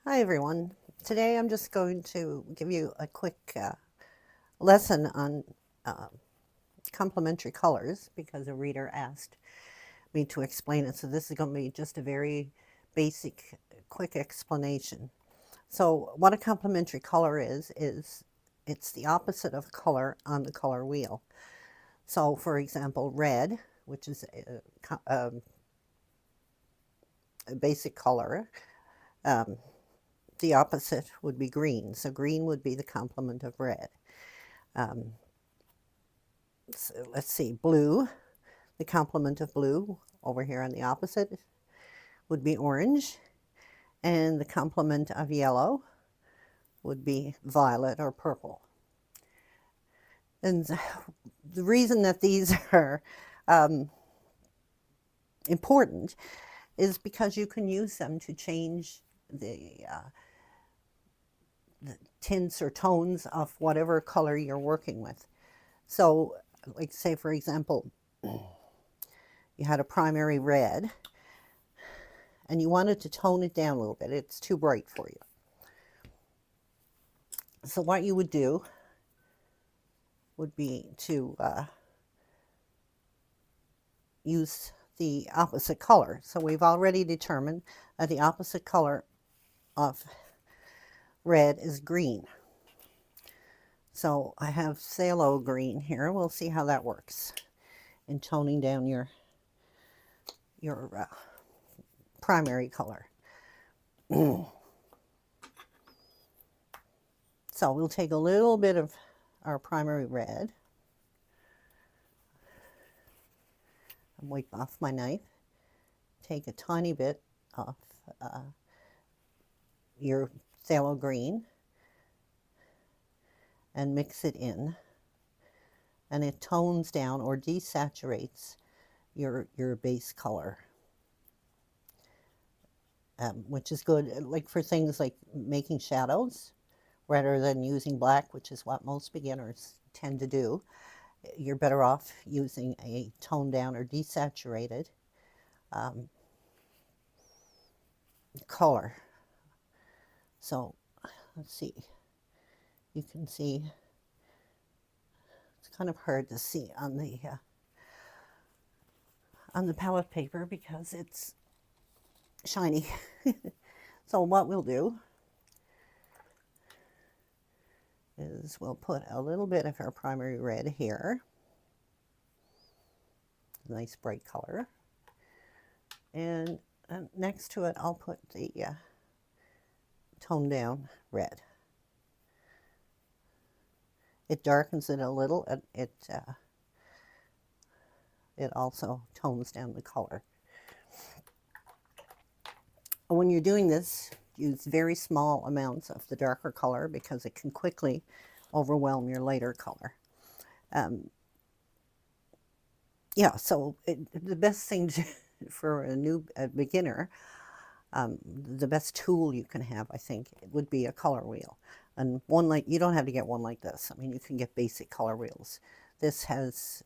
Hi everyone. Today I'm just going to give you a quick lesson on uh, complementary colors because a reader asked me to explain it. So this is going to be just a very basic, quick explanation. So what a complementary color is it's the opposite of color on the color wheel. So for example, red, which is a basic color, um, the opposite would be green. So green would be the complement of red. Um, so let's see, blue, the complement of blue over here on the opposite would be orange, and the complement of yellow would be violet or purple. And the reason that these are um, important is because you can use them to change the tints or tones of whatever color you're working with. So, like say for example, you had a primary red and you wanted to tone it down a little bit. It's too bright for you. So what you would do would be to use the opposite color. So we've already determined that the opposite color of red is green. So I have phthalo green here. We'll see how that works in toning down your primary color. So we'll take a little bit of our primary red and wipe off my knife. Take a tiny bit of your phthalo green and mix it in, and it tones down or desaturates your base color, which is good like for things like making shadows rather than using black, which is what most beginners tend to do. You're better off using a toned down or desaturated um, color. So let's see, you can see it's kind of hard to see on the palette paper because it's shiny. So what we'll do is we'll put a little bit of our primary red here, nice bright color, and next to it I'll put the toned down red. It darkens it a little, and it also tones down the color. When you're doing this, use very small amounts of the darker color because it can quickly overwhelm your lighter color. Yeah, so the best thing for a beginner, the best tool you can have, I think, would be a color wheel. And one like, you don't have to get one like this. I mean, you can get basic color wheels. This has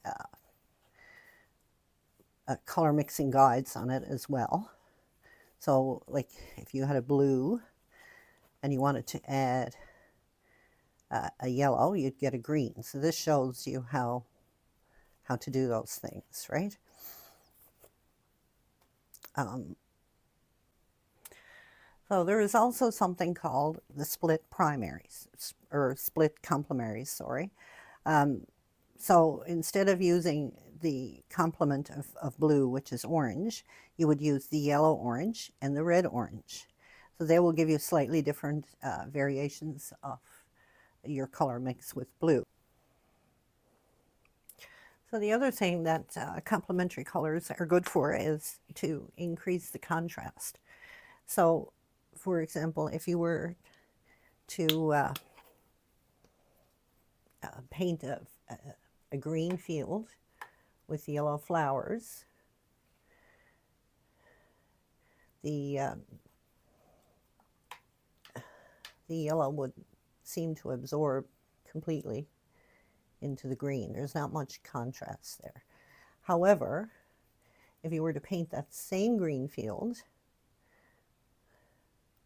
color mixing guides on it as well. So like if you had a blue and you wanted to add a yellow, you'd get a green. So this shows you how to do those things, right? So there is also something called the split primaries, or split complementaries, sorry. So instead of using the complement of blue, which is orange, you would use the yellow orange and the red orange. So they will give you slightly different variations of your color mix with blue. So the other thing that complementary colors are good for is to increase the contrast. So for example, if you were to paint a green field with yellow flowers, the yellow would seem to absorb completely into the green. There's not much contrast there. However, if you were to paint that same green field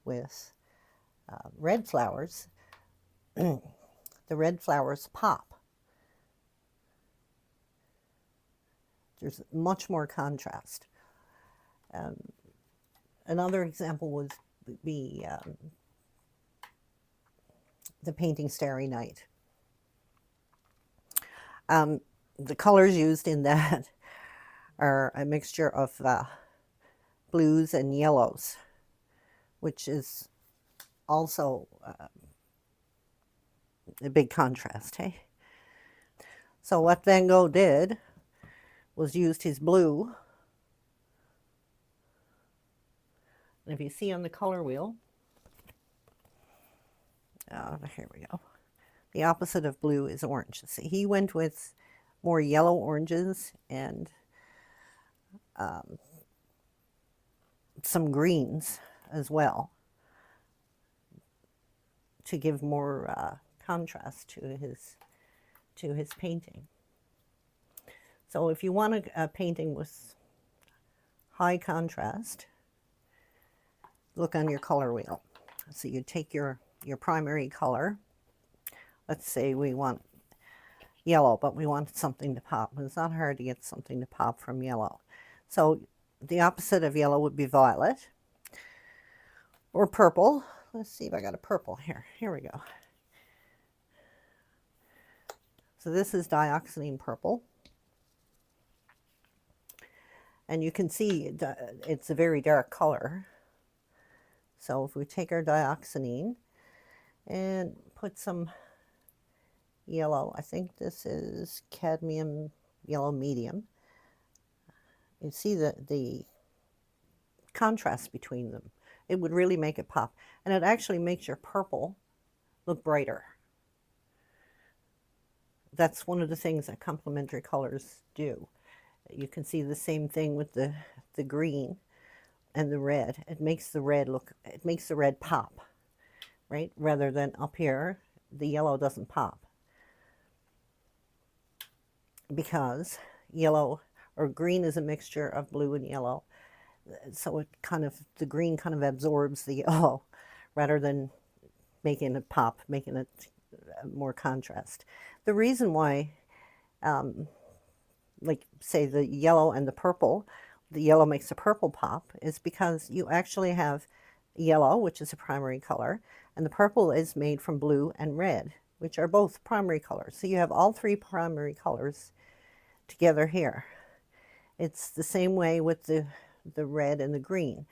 with red flowers, the red flowers pop. There's much more contrast. Another example would be the painting Starry Night. The colors used in that are a mixture of blues and yellows, which is also a big contrast, hey? So what Van Gogh did was used his blue. And if you see on the color wheel, here we go. The opposite of blue is orange. See, he went with more yellow oranges and some greens as well to give more contrast to his painting. So if you want a painting with high contrast, look on your color wheel. So you take your primary color. Let's say we want yellow, but we want something to pop. It's not hard to get something to pop from yellow. So the opposite of yellow would be violet or purple. Let's see if I got a purple here. Here we go. So this is dioxazine purple. And you can see it's a very dark color. So if we take our dioxazine and put some yellow, I think this is cadmium yellow medium, you see the contrast between them. It would really make it pop. And it actually makes your purple look brighter. That's one of the things that complementary colors do. You can see the same thing with the green and the red. It makes the red pop, right? Rather than up here, the yellow doesn't pop. Because yellow or green is a mixture of blue and yellow. So the green kind of absorbs the yellow rather than making it pop, making it more contrast. The reason why, like say the yellow and the yellow makes the purple pop, is because you actually have yellow, which is a primary color, and the purple is made from blue and red, which are both primary colors. So you have all three primary colors together here. It's the same way with the red and the green,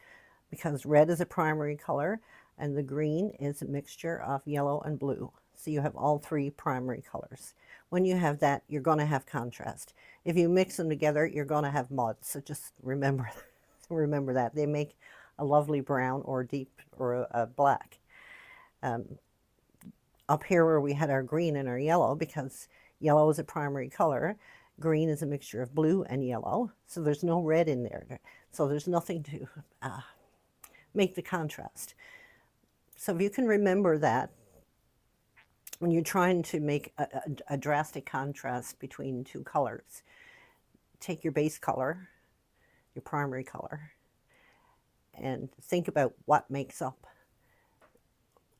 because red is a primary color and the green is a mixture of yellow and blue. So you have all three primary colors. When you have that, you're going to have contrast. If you mix them together, you're going to have mud. So just remember that. They make a lovely brown or deep or a black. Up here where we had our green and our yellow, because yellow is a primary color, green is a mixture of blue and yellow, so there's no red in there. So there's nothing to make the contrast. So if you can remember that, when you're trying to make a drastic contrast between two colors, take your base color, your primary color, and think about what makes up,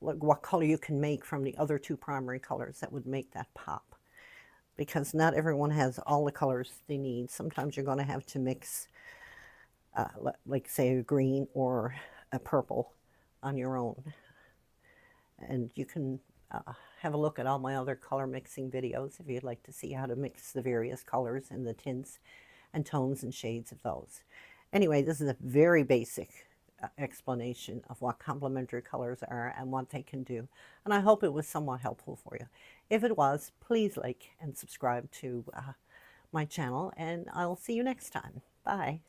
like what color you can make from the other two primary colors that would make that pop. Because not everyone has all the colors they need. Sometimes you're going to have to mix, like say a green or a purple on your own. And you can have a look at all my other color mixing videos if you'd like to see how to mix the various colors and the tints and tones and shades of those. Anyway, this is a very basic explanation of what complementary colors are and what they can do. And I hope it was somewhat helpful for you. If it was, please like and subscribe to my channel, and I'll see you next time. Bye.